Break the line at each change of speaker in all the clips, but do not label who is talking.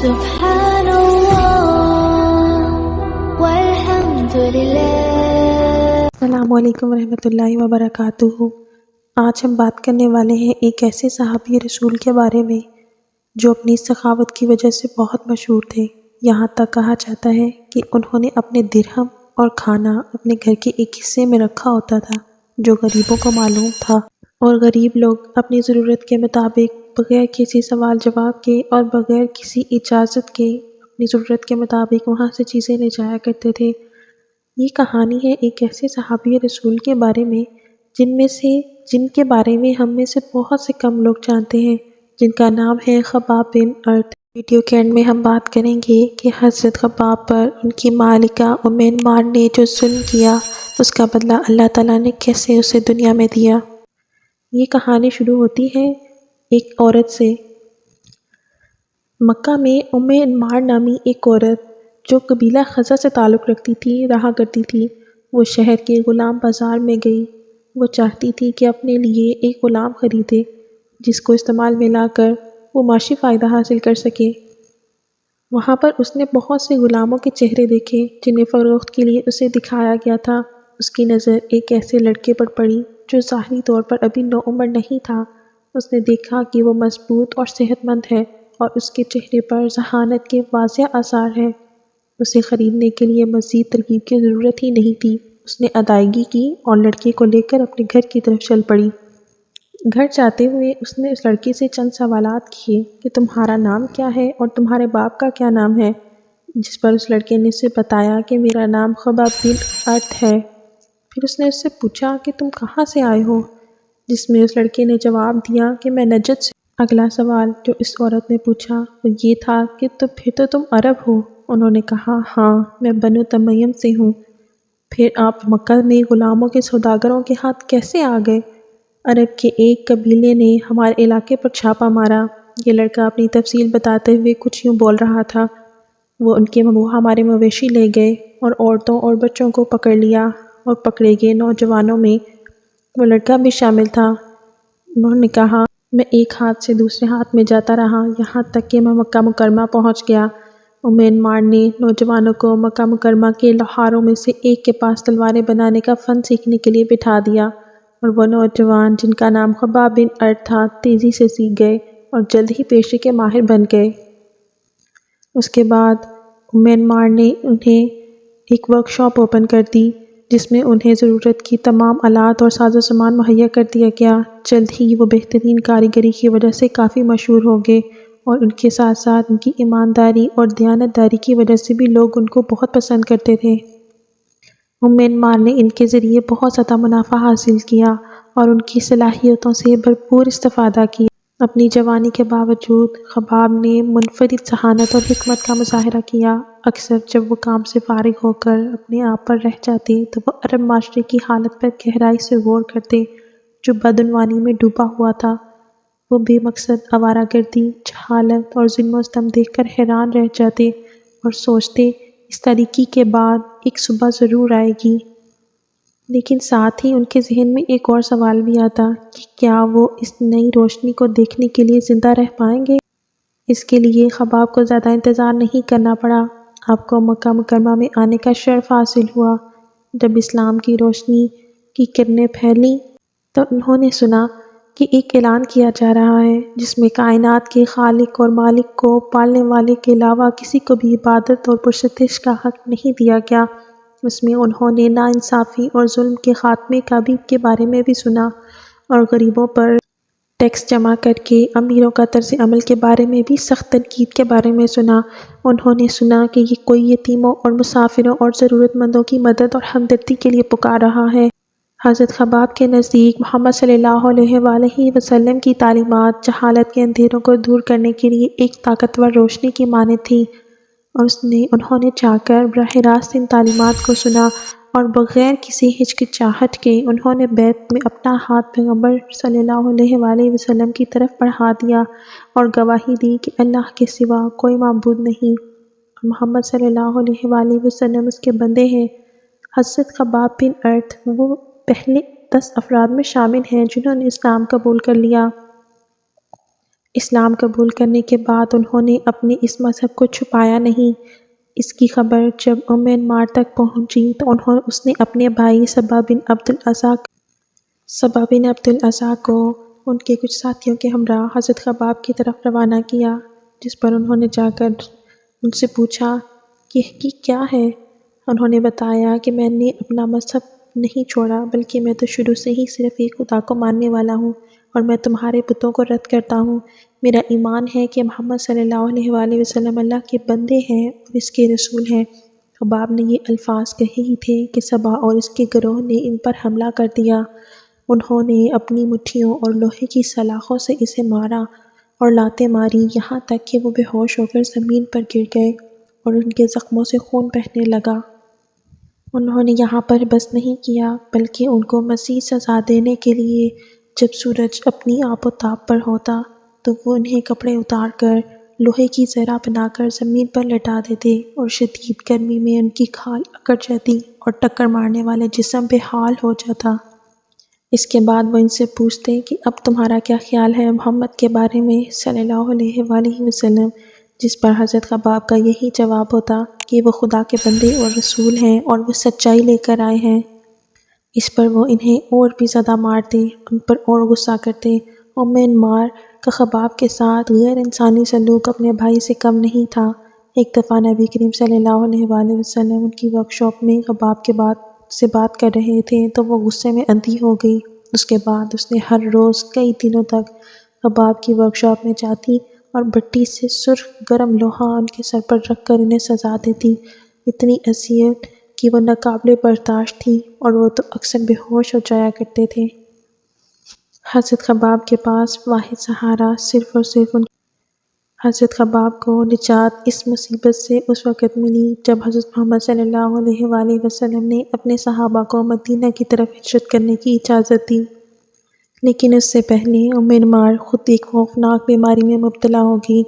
سبحان اللہ والحمد للہ۔
السلام علیکم ورحمۃ اللہ وبرکاتہ۔ آج ہم بات کرنے والے ہیں ایک ایسے صحابی رسول کے بارے میں جو اپنی سخاوت کی وجہ سے بہت مشہور تھے۔ یہاں تک کہا جاتا ہے کہ انہوں نے اپنے درہم اور کھانا اپنے گھر کے ایک حصے میں رکھا ہوتا تھا جو غریبوں کو معلوم تھا، اور غریب لوگ اپنی ضرورت کے مطابق بغیر کسی سوال جواب کے اور بغیر کسی اجازت کے اپنی ضرورت کے مطابق وہاں سے چیزیں لے جایا کرتے تھے۔ یہ کہانی ہے ایک ایسے صحابی رسول کے بارے میں جن کے بارے میں ہم میں سے بہت سے کم لوگ جانتے ہیں، جن کا نام ہے خباب بن ارت۔ ویڈیو کے اینڈ میں ہم بات کریں گے کہ حضرت خباب پر ان کی مالکہ ام انمار نے جو ظلم کیا اس کا بدلہ اللہ تعالیٰ نے کیسے اسے دنیا میں دیا۔ یہ کہانی شروع ہوتی ہے ایک عورت سے۔ مکہ میں ام انمار نامی ایک عورت جو قبیلہ خزرج سے تعلق رکھتی تھی رہا کرتی تھی۔ وہ شہر کے غلام بازار میں گئی۔ وہ چاہتی تھی کہ اپنے لیے ایک غلام خریدے جس کو استعمال میں لا کر وہ معاشی فائدہ حاصل کر سکے۔ وہاں پر اس نے بہت سے غلاموں کے چہرے دیکھے جنہیں فروخت کے لیے اسے دکھایا گیا تھا۔ اس کی نظر ایک ایسے لڑکے پر پڑی جو ظاہری طور پر ابھی نوعمر نہیں تھا۔ اس نے دیکھا کہ وہ مضبوط اور صحت مند ہے اور اس کے چہرے پر ذہانت کے واضح آثار ہیں۔ اسے خریدنے کے لیے مزید ترغیب کی ضرورت ہی نہیں تھی۔ اس نے ادائیگی کی اور لڑکے کو لے کر اپنے گھر کی طرف چل پڑی۔ گھر جاتے ہوئے اس نے اس لڑکے سے چند سوالات کیے کہ تمہارا نام کیا ہے اور تمہارے باپ کا کیا نام ہے، جس پر اس لڑکے نے اسے بتایا کہ میرا نام خباب بن ارت ہے۔ پھر اس نے اس سے پوچھا کہ تم کہاں سے آئے ہو، جس میں اس لڑکے نے جواب دیا کہ میں نجد سے۔ اگلا سوال جو اس عورت نے پوچھا وہ یہ تھا کہ پھر تو تم عرب ہو۔ انہوں نے کہا ہاں، میں بنو تمیم سے ہوں۔ پھر آپ مکہ میں غلاموں کے سوداگروں کے ہاتھ کیسے آ گئے؟ عرب کے ایک قبیلے نے ہمارے علاقے پر چھاپا مارا۔ یہ لڑکا اپنی تفصیل بتاتے ہوئے کچھ یوں بول رہا تھا۔ وہ ہمارے مویشی لے گئے اور عورتوں اور بچوں کو پکڑ لیا، اور پکڑے گئے نوجوانوں میں وہ لڑکا بھی شامل تھا۔ انہوں نے کہا میں ایک ہاتھ سے دوسرے ہاتھ میں جاتا رہا یہاں تک کہ میں مکہ مکرمہ پہنچ گیا۔ ام انمار نے نوجوانوں کو مکہ مکرمہ کے لوہاروں میں سے ایک کے پاس تلواریں بنانے کا فن سیکھنے کے لیے بٹھا دیا، اور وہ نوجوان جن کا نام خباب بن ارت تھا تیزی سے سیکھ گئے اور جلد ہی پیشے کے ماہر بن گئے۔ اس کے بعد ام انمار نے انہیں ایک ورکشاپ اوپن کر دی جس میں انہیں ضرورت کی تمام آلات اور ساز و سامان مہیا کر دیا گیا۔ جلد ہی وہ بہترین کاریگری کی وجہ سے کافی مشہور ہو گئے، اور ان کے ساتھ ساتھ ان کی ایمانداری اور دیانتداری کی وجہ سے بھی لوگ ان کو بہت پسند کرتے تھے۔ ام انمار نے ان کے ذریعے بہت زیادہ منافع حاصل کیا اور ان کی صلاحیتوں سے بھرپور استفادہ کیا۔ اپنی جوانی کے باوجود خباب نے منفرد ذہانت اور حکمت کا مظاہرہ کیا۔ اکثر جب وہ کام سے فارغ ہو کر اپنے آپ پر رہ جاتے تو وہ عرب معاشرے کی حالت پر گہرائی سے غور کرتے جو بدعنوانی میں ڈوبا ہوا تھا۔ وہ بے مقصد آوارہ گردی، جہالت اور ظلم و ستم دیکھ کر حیران رہ جاتے اور سوچتے اس تاریکی کے بعد ایک صبح ضرور آئے گی۔ لیکن ساتھ ہی ان کے ذہن میں ایک اور سوال بھی آتا کہ کیا وہ اس نئی روشنی کو دیکھنے کے لیے زندہ رہ پائیں گے؟ اس کے لیے خباب کو زیادہ انتظار نہیں کرنا پڑا۔ آپ کو مکہ مکرمہ میں آنے کا شرف حاصل ہوا۔ جب اسلام کی روشنی کی کرنیں پھیلیں تو انہوں نے سنا کہ ایک اعلان کیا جا رہا ہے جس میں کائنات کے خالق اور مالک کو پالنے والے کے علاوہ کسی کو بھی عبادت اور پرستش کا حق نہیں دیا گیا۔ اس میں انہوں نے ناانصافی اور ظلم کے خاتمے کے بارے میں بھی سنا، اور غریبوں پر ٹیکس جمع کر کے امیروں کا طرز عمل کے بارے میں بھی سخت تنقید کے بارے میں سنا۔ انہوں نے سنا کہ یہ کوئی یتیموں اور مسافروں اور ضرورت مندوں کی مدد اور ہمدردی کے لیے پکار رہا ہے۔ حضرت خباب کے نزدیک محمد صلی اللہ علیہ وآلہ وسلم کی تعلیمات جہالت کے اندھیروں کو دور کرنے کے لیے ایک طاقتور روشنی کی مانند تھی، اور انہوں نے جا کر براہ راست ان تعلیمات کو سنا، اور بغیر کسی ہچکچاہٹ کے انہوں نے بیت میں اپنا ہاتھ پیغمبر صلی اللہ علیہ وآلہ وسلم کی طرف بڑھا دیا اور گواہی دی کہ اللہ کے سوا کوئی معبود نہیں اور محمد صلی اللہ علیہ وآلہ وسلم اس کے بندے ہیں۔ حضرت خباب بن ارت وہ پہلے 10 افراد میں شامل ہیں جنہوں نے اسلام قبول کر لیا۔ اسلام قبول کرنے کے بعد انہوں نے اپنے اس مذہب کو چھپایا نہیں۔ اس کی خبر جب انمار تک پہنچی تو اس نے اپنے بھائی صبا بن عبد العزا کو ان کے کچھ ساتھیوں کے ہمراہ حضرت خباب کی طرف روانہ کیا، جس پر انہوں نے جا کر ان سے پوچھا کہ حقیقت کیا ہے۔ انہوں نے بتایا کہ میں نے اپنا مذہب نہیں چھوڑا، بلکہ میں تو شروع سے ہی صرف ایک خدا کو ماننے والا ہوں، اور میں تمہارے بتوں کو رد کرتا ہوں۔ میرا ایمان ہے کہ محمد صلی اللہ علیہ وآلہ وسلم اللہ کے بندے ہیں اور اس کے رسول ہیں۔ خباب نے یہ الفاظ کہے ہی تھے کہ صبا اور اس کے گروہ نے ان پر حملہ کر دیا۔ انہوں نے اپنی مٹھیوں اور لوہے کی سلاخوں سے اسے مارا اور لاتیں ماری، یہاں تک کہ وہ بے ہوش ہو کر زمین پر گر گئے اور ان کے زخموں سے خون بہنے لگا۔ انہوں نے یہاں پر بس نہیں کیا، بلکہ ان کو مزید سزا دینے کے لیے جب سورج اپنی آب و تاب پر ہوتا تو وہ انہیں کپڑے اتار کر لوہے کی زرہ بنا کر زمین پر لٹا دیتے اور شدید گرمی میں ان کی کھال اکڑ جاتی اور ٹکر مارنے والے جسم بے حال ہو جاتا۔ اس کے بعد وہ ان سے پوچھتے کہ اب تمہارا کیا خیال ہے محمد کے بارے میں صلی اللہ علیہ وآلہ وسلم، جس پر حضرت خباب کا یہی جواب ہوتا کہ وہ خدا کے بندے اور رسول ہیں اور وہ سچائی لے کر آئے ہیں۔ اس پر وہ انہیں اور بھی زیادہ مارتے، ان پر اور غصہ کرتے۔ انمار کا خباب کے ساتھ غیر انسانی سلوک اپنے بھائی سے کم نہیں تھا۔ ایک دفعہ نبی کریم صلی اللہ علیہ وآلہ وسلم ان کی ورک شاپ میں خباب کے سے بات کر رہے تھے تو وہ غصے میں اندھی ہو گئی۔ اس کے بعد اس نے ہر روز کئی دنوں تک خباب کی ورک شاپ میں جاتی اور بٹی سے سرخ گرم لوہا ان کے سر پر رکھ کر انہیں سزا دیتی۔ اتنی اذیت کہ وہ ناقابل برداشت تھی اور وہ تو اکثر بے ہوش ہو جایا کرتے تھے۔ حضرت خباب کے پاس واحد سہارا صرف اور صرف حضرت خباب کو نجات اس مصیبت سے اس وقت ملی جب حضرت محمد صلی اللہ علیہ وآلہ وسلم نے اپنے صحابہ کو مدینہ کی طرف ہجرت کرنے کی اجازت دی۔ لیکن اس سے پہلے انمار خود ایک خوفناک بیماری میں مبتلا ہو گئی،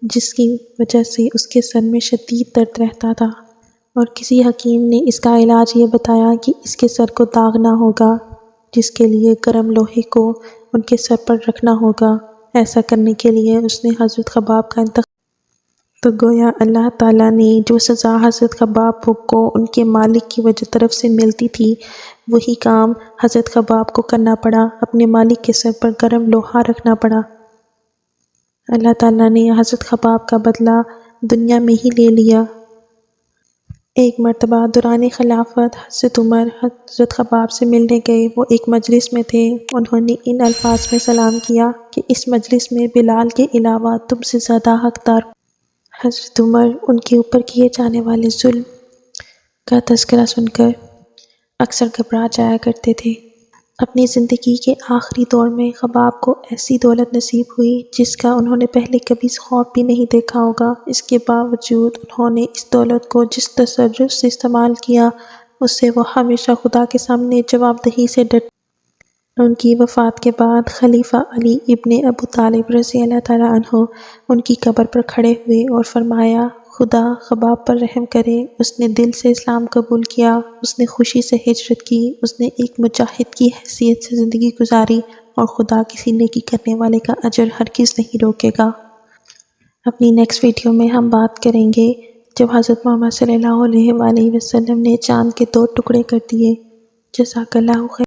جس کی وجہ سے اس کے سر میں شدید درد رہتا تھا، اور کسی حکیم نے اس کا علاج یہ بتایا کہ اس کے سر کو داغنا ہوگا، جس کے لیے گرم لوہے کو ان کے سر پر رکھنا ہوگا۔ ایسا کرنے کے لیے اس نے حضرت خباب کا انتخاب تو گویا اللہ تعالیٰ نے جو سزا حضرت خباب کو ان کے مالک کی طرف سے ملتی تھی، وہی کام حضرت خباب کو کرنا پڑا، اپنے مالک کے سر پر گرم لوہا رکھنا پڑا۔ اللہ تعالیٰ نے حضرت خباب کا بدلہ دنیا میں ہی لے لیا۔ ایک مرتبہ دوران خلافت حضرت عمر حضرت خباب سے ملنے گئے۔ وہ ایک مجلس میں تھے۔ انہوں نے ان الفاظ میں سلام کیا کہ اس مجلس میں بلال کے علاوہ تم سے زیادہ حقدار۔ حضرت عمر ان کے اوپر کیے جانے والے ظلم کا تذکرہ سن کر اکثر گھبرا جایا کرتے تھے۔ اپنی زندگی کے آخری دور میں خباب کو ایسی دولت نصیب ہوئی جس کا انہوں نے پہلے کبھی خواب بھی نہیں دیکھا ہوگا۔ اس کے باوجود انہوں نے اس دولت کو جس تصرف سے استعمال کیا، اس سے وہ ہمیشہ خدا کے سامنے جواب دہی سے ڈرتے۔ ان کی وفات کے بعد خلیفہ علی ابن ابو طالب رضی اللہ تعالیٰ عنہ ان کی قبر پر کھڑے ہوئے اور فرمایا، خدا خباب پر رحم کرے، اس نے دل سے اسلام قبول کیا، اس نے خوشی سے ہجرت کی، اس نے ایک مجاہد کی حیثیت سے زندگی گزاری، اور خدا کسی نیکی کرنے والے کا اجر ہرگز نہیں روکے گا۔ اپنی نیکسٹ ویڈیو میں ہم بات کریں گے جب حضرت محمد صلی اللہ علیہ وآلہ وسلم نے چاند کے 2 ٹکڑے کر دیے۔ جزاک اللہ خیر۔